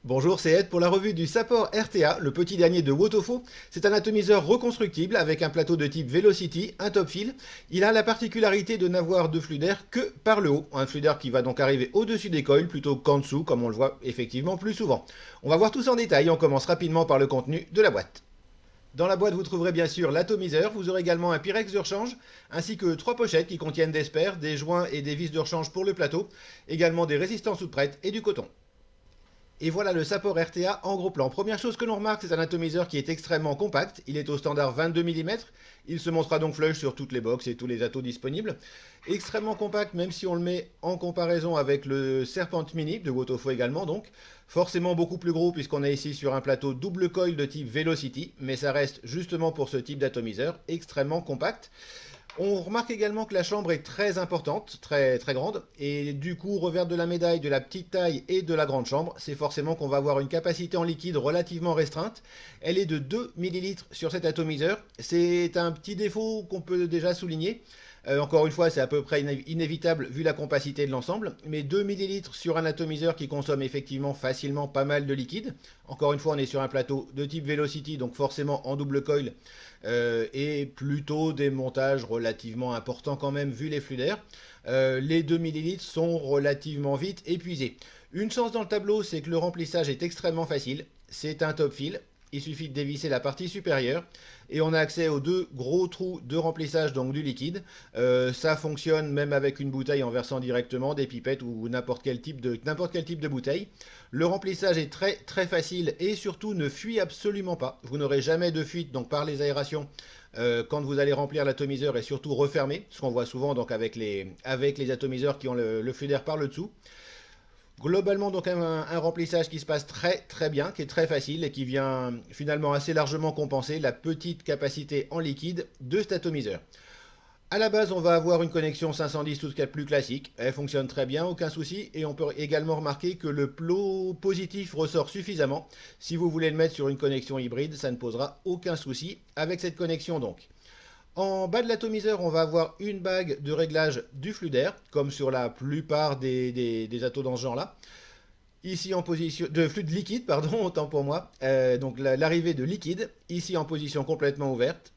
Bonjour, c'est Ed pour la revue du Sapor RTA, le petit dernier de Wotofo. C'est un atomiseur reconstructible avec un plateau de type Velocity, un top fill. Il a la particularité de n'avoir de flux d'air que par le haut. Un flux d'air qui va donc arriver au-dessus des coils plutôt qu'en dessous, comme on le voit effectivement plus souvent. On va voir tout ça en détail. On commence rapidement par le contenu de la boîte. Dans la boîte, vous trouverez bien sûr l'atomiseur, vous aurez également un pyrex de rechange, ainsi que 3 pochettes qui contiennent des spares, des joints et des vis de rechange pour le plateau, également des résistances toutes prêtes et du coton. Et voilà le Sapor RTA en gros plan. Première chose que l'on remarque, c'est un atomiseur qui est extrêmement compact. Il est au standard 22 mm. Il se montrera donc flush sur toutes les box et tous les atos disponibles. Extrêmement compact, même si on le met en comparaison avec le Serpent Mini de Wotofo également. Donc forcément beaucoup plus gros puisqu'on est ici sur un plateau double coil de type Velocity. Mais ça reste justement pour ce type d'atomiseur extrêmement compact. On remarque également que la chambre est très importante, très grande, et du coup, revers de la médaille de la petite taille et de la grande chambre, c'est forcément qu'on va avoir une capacité en liquide relativement restreinte. Elle est de 2 ml sur cet atomiseur. C'est un petit défaut qu'on peut déjà souligner. Encore une fois, c'est à peu près inévitable vu la compacité de l'ensemble, mais 2 ml sur un atomiseur qui consomme effectivement facilement pas mal de liquide. Encore une fois, on est sur un plateau de type Velocity, donc forcément en double coil, et plutôt des montages relativement importants quand même vu les flux d'air. Les 2 ml sont relativement vite épuisés. Une chance dans le tableau, c'est que le remplissage est extrêmement facile. C'est un top fill. Il suffit de dévisser la partie supérieure et on a accès aux deux gros trous de remplissage donc du liquide. Ça fonctionne même avec une bouteille en versant directement des pipettes ou n'importe quel type de bouteille. Le remplissage est très facile et surtout ne fuit absolument pas. Vous n'aurez jamais de fuite donc par les aérations quand vous allez remplir l'atomiseur et surtout refermer, ce qu'on voit souvent donc avec les atomiseurs qui ont le flux d'air par le dessous. Globalement, donc un remplissage qui se passe très bien, qui est très facile et qui vient finalement assez largement compenser la petite capacité en liquide de cet atomiseur. À la base, on va avoir une connexion 510 tout ce qu'il y a de plus classique. Elle fonctionne très bien, aucun souci. Et on peut également remarquer que le plot positif ressort suffisamment. Si vous voulez le mettre sur une connexion hybride, ça ne posera aucun souci avec cette connexion donc. En bas de l'atomiseur, on va avoir une bague de réglage du flux d'air, comme sur la plupart des atos dans ce genre-là. Ici en position de flux de liquide, pardon, autant pour moi. Donc l'arrivée de liquide, ici en position complètement ouverte,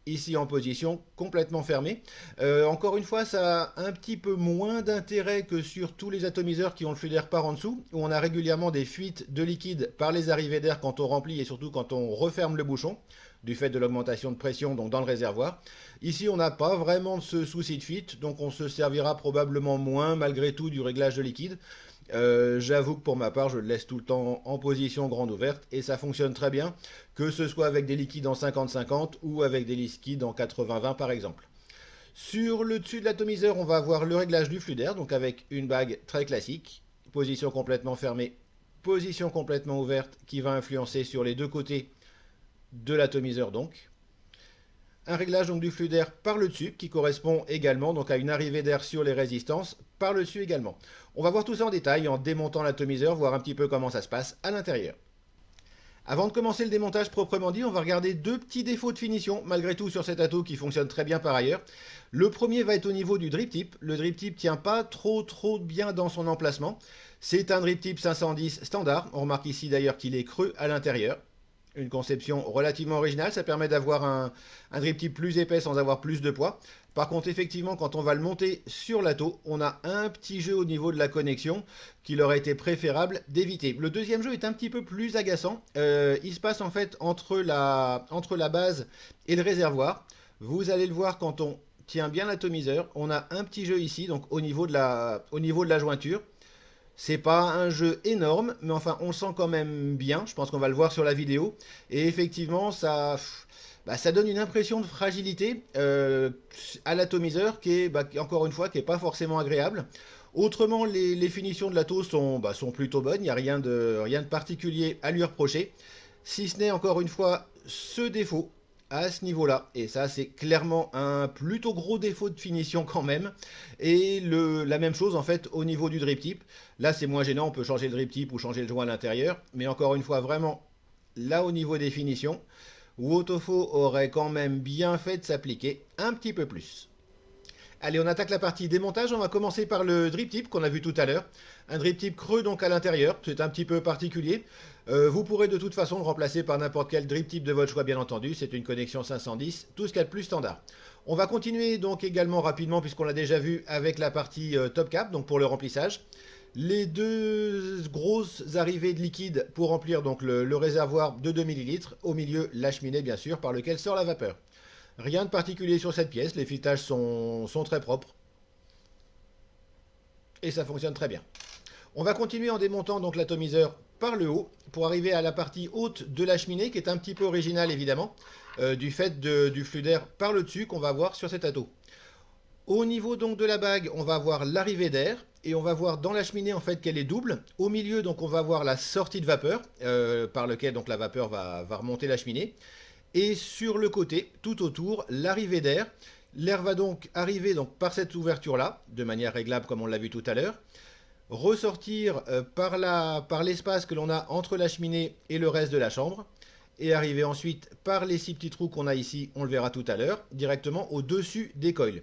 ici en position complètement fermée. Encore une fois, ça a un petit peu moins d'intérêt que sur tous les atomiseurs qui ont le flux d'air par en dessous, où on a régulièrement des fuites de liquide par les arrivées d'air quand on remplit et surtout quand on referme le bouchon, du fait de l'augmentation de pression donc dans le réservoir. Ici, on n'a pas vraiment ce souci de fuite, donc on se servira probablement moins malgré tout du réglage de liquide. J'avoue que pour ma part, je le laisse tout le temps en position grande ouverte et ça fonctionne très bien, que ce soit avec des liquides en 50-50 ou avec des liquides en 80-20 par exemple. Sur le dessus de l'atomiseur, on va avoir le réglage du flux d'air, donc avec une bague très classique, position complètement fermée, position complètement ouverte qui va influencer sur les deux côtés de l'atomiseur donc. Un réglage donc du flux d'air par le dessus qui correspond également donc à une arrivée d'air sur les résistances par le dessus également. On va voir tout ça en détail en démontant l'atomiseur, voir un petit peu comment ça se passe à l'intérieur. Avant de commencer le démontage proprement dit, on va regarder deux petits défauts de finition, malgré tout sur cet ato qui fonctionne très bien par ailleurs. Le premier va être au niveau du drip tip. Le drip tip tient pas trop bien dans son emplacement. C'est un drip tip 510 standard. On remarque ici d'ailleurs qu'il est creux à l'intérieur. Une conception relativement originale, ça permet d'avoir un drip tip plus épais sans avoir plus de poids. Par contre, effectivement, quand on va le monter sur l'atto, on a un petit jeu au niveau de la connexion qu'il aurait été préférable d'éviter. Le deuxième jeu est un petit peu plus agaçant. Il se passe en fait entre la base et le réservoir. Vous allez le voir quand on tient bien l'atomiseur. On a un petit jeu ici, donc au niveau de la jointure. C'est pas un jeu énorme, mais enfin on le sent quand même bien. Je pense qu'on va le voir sur la vidéo. Et effectivement, ça donne une impression de fragilité à l'atomiseur qui est, encore une fois, qui est pas forcément agréable. Autrement, les finitions de l'atto sont plutôt bonnes. Il n'y a rien de particulier à lui reprocher. Si ce n'est encore une fois ce défaut à ce niveau-là. Et ça, c'est clairement un plutôt gros défaut de finition quand même. Et la même chose en fait au niveau du drip tip. Là, c'est moins gênant, on peut changer le drip tip ou changer le joint à l'intérieur. Mais encore une fois, vraiment, là au niveau des finitions, Wotofo aurait quand même bien fait de s'appliquer un petit peu plus. Allez, on attaque la partie démontage. On va commencer par le drip tip qu'on a vu tout à l'heure. Un drip tip creux donc à l'intérieur, c'est un petit peu particulier. Vous pourrez de toute façon le remplacer par n'importe quel drip tip de votre choix, bien entendu. C'est une connexion 510, tout ce qu'il y a de plus standard. On va continuer donc également rapidement, puisqu'on l'a déjà vu, avec la partie top cap, donc pour le remplissage. Les deux grosses arrivées de liquide pour remplir donc le réservoir de 2 ml. Au milieu, la cheminée, bien sûr, par lequel sort la vapeur. Rien de particulier sur cette pièce, les filetages sont très propres. Et ça fonctionne très bien. On va continuer en démontant donc l'atomiseur par le haut pour arriver à la partie haute de la cheminée qui est un petit peu originale évidemment du fait du flux d'air par le dessus qu'on va avoir sur cet ato. Au niveau donc de la bague, on va avoir l'arrivée d'air et on va voir dans la cheminée en fait qu'elle est double. Au milieu donc on va voir la sortie de vapeur par lequel donc la vapeur va remonter la cheminée. Et sur le côté, tout autour, l'arrivée d'air. L'air va donc arriver donc, par cette ouverture-là, de manière réglable comme on l'a vu tout à l'heure, ressortir par l'espace que l'on a entre la cheminée et le reste de la chambre, et arriver ensuite par les 6 petits trous qu'on a ici, on le verra tout à l'heure, directement au-dessus des coils.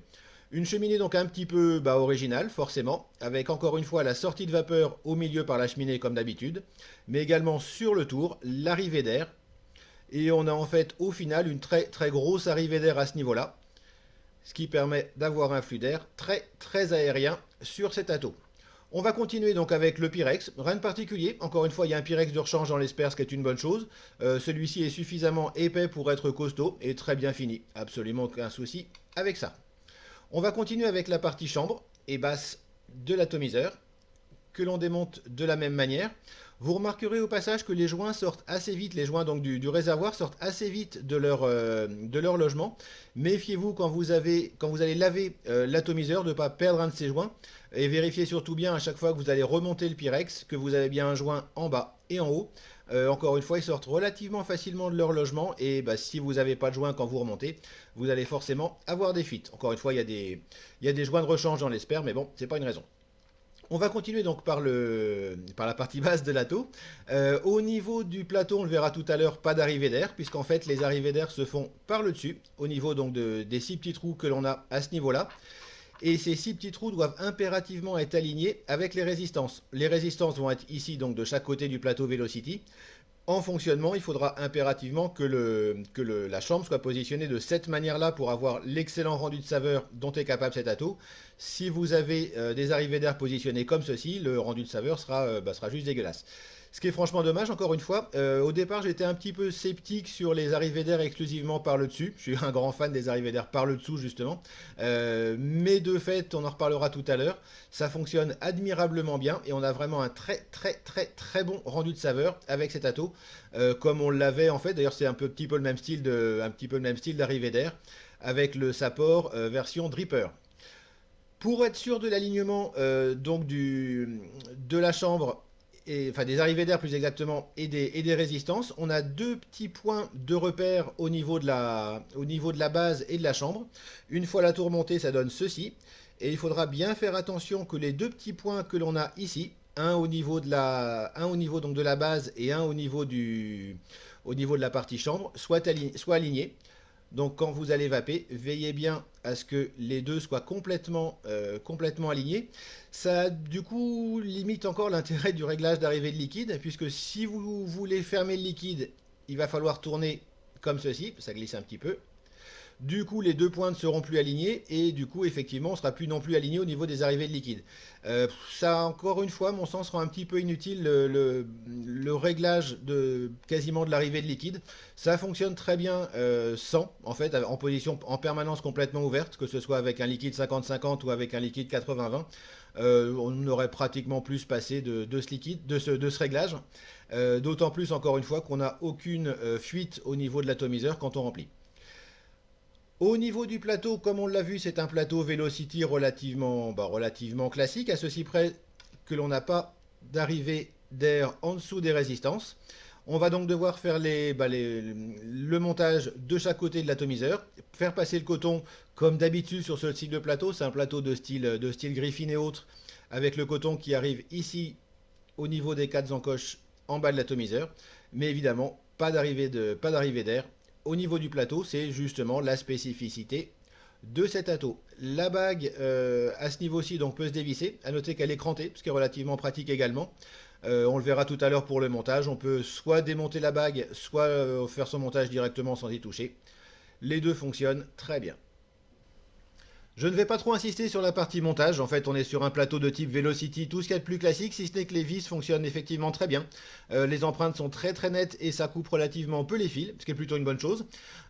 Une cheminée donc un petit peu originale, forcément, avec encore une fois la sortie de vapeur au milieu par la cheminée comme d'habitude, mais également sur le tour, l'arrivée d'air. Et on a en fait au final une très grosse arrivée d'air à ce niveau-là, ce qui permet d'avoir un flux d'air très aérien sur cet ato. On va continuer donc avec le Pyrex, rien de particulier, encore une fois il y a un Pyrex de rechange dans l'espère, ce qui est une bonne chose. Celui-ci est suffisamment épais pour être costaud et très bien fini, absolument aucun souci avec ça. On va continuer avec la partie chambre et basse de l'atomiseur, que l'on démonte de la même manière. Vous remarquerez au passage que les joints sortent assez vite, les joints donc du réservoir sortent assez vite de leur logement. Méfiez-vous quand vous allez laver l'atomiseur de ne pas perdre un de ces joints. Et vérifiez surtout bien à chaque fois que vous allez remonter le Pyrex que vous avez bien un joint en bas et en haut. Encore une fois, ils sortent relativement facilement de leur logement. Et si vous n'avez pas de joint quand vous remontez, vous allez forcément avoir des fuites. Encore une fois, il y a des joints de rechange dans l'espère, mais bon, c'est pas une raison. On va continuer donc par la partie basse de l'ato. Au niveau du plateau, on le verra tout à l'heure, pas d'arrivée d'air, puisqu'en fait les arrivées d'air se font par le dessus, au niveau donc des 6 petits trous que l'on a à ce niveau-là. Et ces 6 petits trous doivent impérativement être alignés avec les résistances. Les résistances vont être ici donc de chaque côté du plateau Velocity. En fonctionnement, il faudra impérativement que la chambre soit positionnée de cette manière-là pour avoir l'excellent rendu de saveur dont est capable cet ato. Si vous avez des arrivées d'air positionnées comme ceci, le rendu de saveur sera juste dégueulasse. Ce qui est franchement dommage, encore une fois. Au départ, j'étais un petit peu sceptique sur les arrivées d'air exclusivement par le dessus. Je suis un grand fan des arrivées d'air par le dessous, justement. Mais de fait, on en reparlera tout à l'heure. Ça fonctionne admirablement bien et on a vraiment un très bon rendu de saveur avec cet ato. Comme on l'avait en fait, d'ailleurs c'est un petit peu le même style d'arrivée d'air avec le Sapor version Dripper. Pour être sûr de l'alignement de la chambre, enfin des arrivées d'air plus exactement, et des résistances, on a 2 petits points de repère au niveau de la base et de la chambre. Une fois la tour montée, ça donne ceci. Et il faudra bien faire attention que les 2 petits points que l'on a ici, un au niveau donc de la base et un au niveau de la partie chambre, soient alignés. Donc quand vous allez vaper, veillez bien à ce que les deux soient complètement alignés. Ça du coup limite encore l'intérêt du réglage d'arrivée de liquide, puisque si vous voulez fermer le liquide, il va falloir tourner comme ceci, ça glisse un petit peu. Du coup, les 2 points ne seront plus alignés et du coup, effectivement, on ne sera plus non plus aligné au niveau des arrivées de liquide. Ça, encore une fois, mon sens rend un petit peu inutile le réglage quasiment de l'arrivée de liquide. Ça fonctionne très bien sans, en fait, en position en permanence complètement ouverte, que ce soit avec un liquide 50-50 ou avec un liquide 80-20. On aurait pratiquement plus passé de ce réglage. D'autant plus, encore une fois, qu'on n'a aucune fuite au niveau de l'atomiseur quand on remplit. Au niveau du plateau, comme on l'a vu, c'est un plateau Velocity relativement classique, à ceci près que l'on n'a pas d'arrivée d'air en dessous des résistances. On va donc devoir faire le montage de chaque côté de l'atomiseur, faire passer le coton comme d'habitude sur ce type de plateau. C'est un plateau de style Griffin et autres, avec le coton qui arrive ici au niveau des 4 encoches en bas de l'atomiseur. Mais évidemment, pas d'arrivée d'air. Au niveau du plateau, c'est justement la spécificité de cet ato. La bague à ce niveau-ci donc peut se dévisser. À noter qu'elle est crantée, ce qui est relativement pratique également. On le verra tout à l'heure pour le montage. On peut soit démonter la bague, soit faire son montage directement sans y toucher. Les deux fonctionnent très bien. Je ne vais pas trop insister sur la partie montage, en fait on est sur un plateau de type Velocity, tout ce qu'il y a de plus classique, si ce n'est que les vis fonctionnent effectivement très bien. Les empreintes sont très très nettes et ça coupe relativement peu les fils, ce qui est plutôt une bonne chose.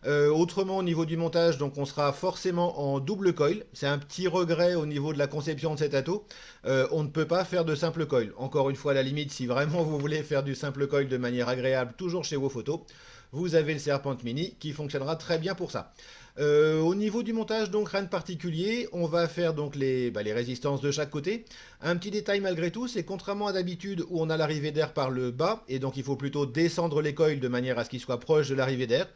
Autrement au niveau du montage, donc on sera forcément en double coil, c'est un petit regret au niveau de la conception de cet ato. On ne peut pas faire de simple coil, encore une fois à la limite si vraiment vous voulez faire du simple coil de manière agréable, toujours chez WoPhoto, vous avez le Serpent Mini qui fonctionnera très bien pour ça. Au niveau du montage, donc rien de particulier, on va faire donc les résistances de chaque côté. Un petit détail malgré tout, c'est contrairement à d'habitude où on a l'arrivée d'air par le bas, et donc il faut plutôt descendre les coils de manière à ce qu'ils soient proches de l'arrivée d'air.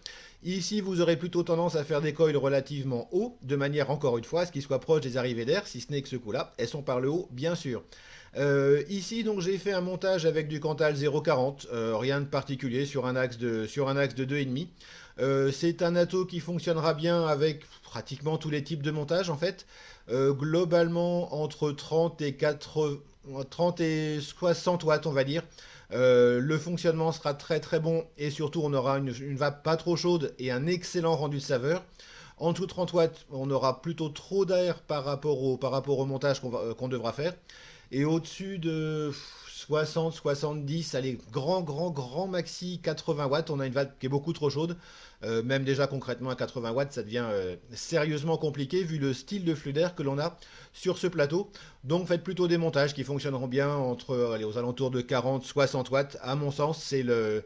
Ici, vous aurez plutôt tendance à faire des coils relativement hauts, de manière encore une fois à ce qu'ils soient proches des arrivées d'air, si ce n'est que ce coup-là, elles sont par le haut, bien sûr. Ici, donc j'ai fait un montage avec du Cantal 0,40, rien de particulier sur un axe de 2,5. C'est un ato qui fonctionnera bien avec pratiquement tous les types de montage en fait. Globalement entre 30 et 60 watts on va dire. Le fonctionnement sera très très bon et surtout on aura une vape pas trop chaude et un excellent rendu de saveur. En dessous de 30 watts, on aura plutôt trop d'air par rapport au montage qu'on devra faire. Et au-dessus de 60, 70, allez, grand maxi 80 watts, on a une vape qui est beaucoup trop chaude. Même déjà concrètement à 80 watts, ça devient sérieusement compliqué vu le style de flux d'air que l'on a sur ce plateau. Donc faites plutôt des montages qui fonctionneront bien aux alentours de 40-60 watts. À mon sens, c'est le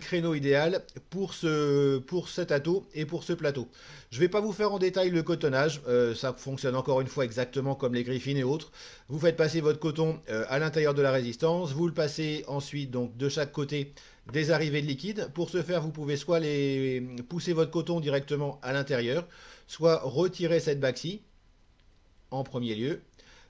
créneau idéal pour cet ato et pour ce plateau. Je ne vais pas vous faire en détail le cotonnage, ça fonctionne encore une fois exactement comme les Griffin et autres. Vous faites passer votre coton à l'intérieur de la résistance, vous le passez ensuite donc de chaque côté des arrivées de liquide. Pour ce faire, vous pouvez soit pousser votre coton directement à l'intérieur, soit retirer cette bague-ci en premier lieu,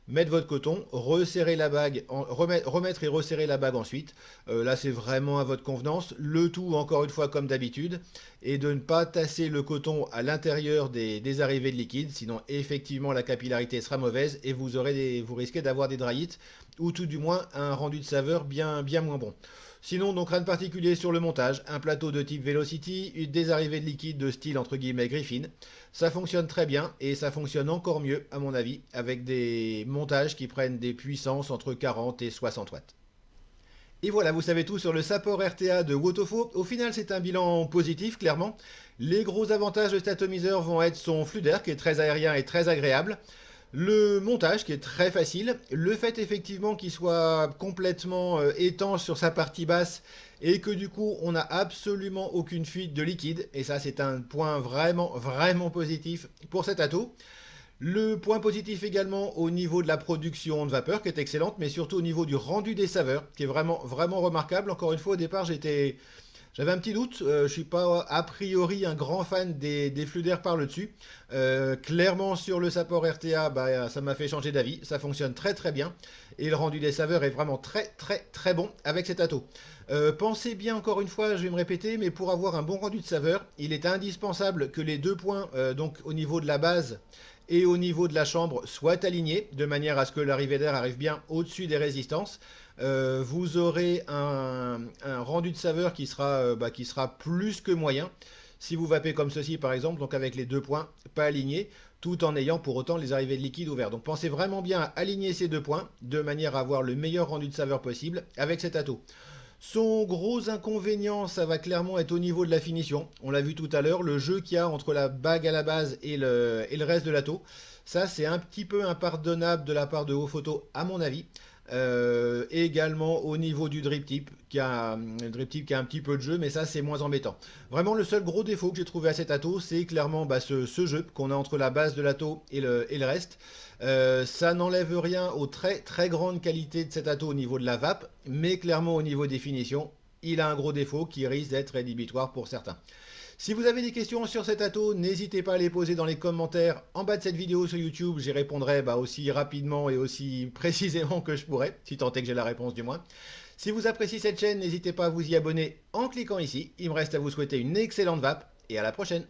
mettre votre coton, resserrer la bague, remettre et resserrer la bague ensuite. Là, c'est vraiment à votre convenance. Le tout, encore une fois, comme d'habitude, et de ne pas tasser le coton à l'intérieur des arrivées de liquide, sinon effectivement la capillarité sera mauvaise et vous risquez d'avoir des dry-hits ou tout du moins un rendu de saveur bien moins bon. Sinon, donc rien de particulier sur le montage, un plateau de type Velocity, des arrivées de liquide de style entre guillemets Griffin. Ça fonctionne très bien et ça fonctionne encore mieux à mon avis avec des montages qui prennent des puissances entre 40 et 60 watts. Et voilà, vous savez tout sur le Sapor RTA de WoToFo. Au final, c'est un bilan positif, clairement. Les gros avantages de cet atomiseur vont être son flux d'air qui est très aérien et très agréable. Le montage qui est très facile, le fait effectivement qu'il soit complètement étanche sur sa partie basse et que du coup on n'a absolument aucune fuite de liquide, et ça c'est un point vraiment positif pour cet ato. Le point positif également au niveau de la production de vapeur qui est excellente, mais surtout au niveau du rendu des saveurs qui est vraiment remarquable. Encore une fois au départ j'avais un petit doute, je suis pas a priori un grand fan des flux d'air par le dessus. Clairement sur le Sapor RTA, ça m'a fait changer d'avis, ça fonctionne très bien et le rendu des saveurs est vraiment très bon avec cet ato. Pensez bien encore une fois, je vais me répéter, mais pour avoir un bon rendu de saveur, il est indispensable que les deux points, donc au niveau de la base et au niveau de la chambre, soient alignés de manière à ce que l'arrivée d'air arrive bien au-dessus des résistances. Vous aurez un rendu de saveur qui sera plus que moyen si vous vapez comme ceci par exemple, donc avec les deux points pas alignés, tout en ayant pour autant les arrivées de liquide ouvertes. Donc pensez vraiment bien à aligner ces deux points de manière à avoir le meilleur rendu de saveur possible avec cet ato. Son gros inconvénient, ça va clairement être au niveau de la finition. On l'a vu tout à l'heure, le jeu qu'il y a entre la bague à la base et le reste de l'ato. Ça, c'est un petit peu impardonnable de la part de WoPhoto, à mon avis. Également au niveau du drip tip qui a un petit peu de jeu, mais ça c'est moins embêtant. Vraiment le seul gros défaut que j'ai trouvé à cet ato, c'est clairement ce jeu qu'on a entre la base de l'ato et le reste. Ça n'enlève rien aux très grandes qualités de cet ato au niveau de la vape, mais clairement au niveau des finitions, il a un gros défaut qui risque d'être rédhibitoire pour certains. Si vous avez des questions sur cet ato, n'hésitez pas à les poser dans les commentaires en bas de cette vidéo sur YouTube. J'y répondrai aussi rapidement et aussi précisément que je pourrai, si tant est que j'ai la réponse du moins. Si vous appréciez cette chaîne, n'hésitez pas à vous y abonner en cliquant ici. Il me reste à vous souhaiter une excellente vape et à la prochaine.